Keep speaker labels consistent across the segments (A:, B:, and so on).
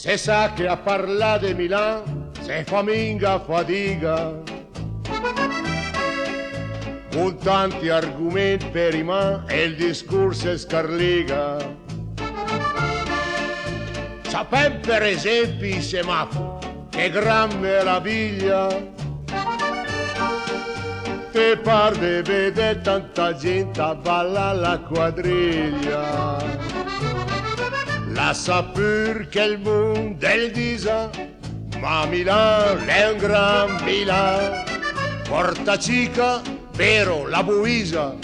A: Se sa che a parlare di Milano se fa minga fatica, con tanti argomenti per i ma e il discorso è scarliga. Sapem per esempio i semafori, che gran meraviglia, te par de vedere tanta gente a ballare la quadriglia. La sapur che il mondo è il disa, ma Milano è un gran Milano. Porta cica, vero la Buisa,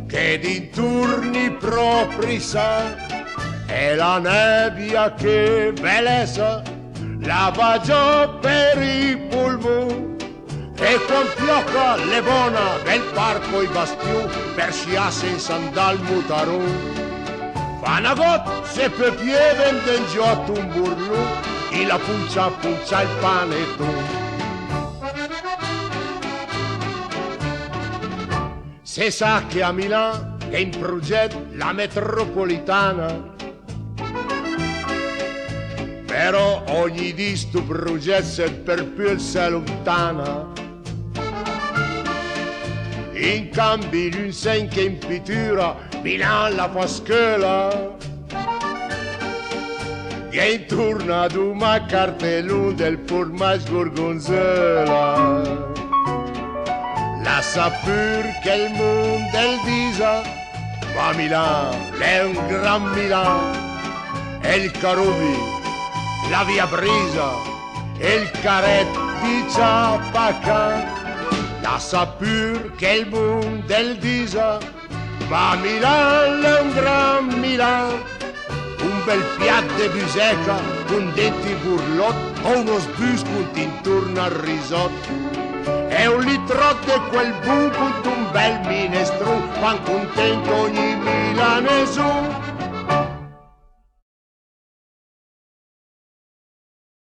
A: che dintorni propri sa, e la nebbia che bellezza la va già per i polmoni. E con fiocca le buona del parco i bastioni per sciasse in sandal mutaron. Panagot se per piede in giotto un burlo e la puncia il panettone. Se sa che a Milano è in progetto la metropolitana, però ogni di sto progetto se per più si lontana. In cambio di un segno che in pittura Milano la fa scuola, e intorno ad un cartellone del formaggio gorgonzola. La sapur che il mondo è il disa, ma Milano è un gran Milano. E il Carubi, la via Brisa, e il Caret di Ciapacan. La sapur che il mondo è il disa, ma Milano è un gran Milano. Un bel piatto di biseca con denti burlot o uno sbusco intorno al risotto. E un litro di quel buco con un bel minestrone, fan contento ogni milaneso.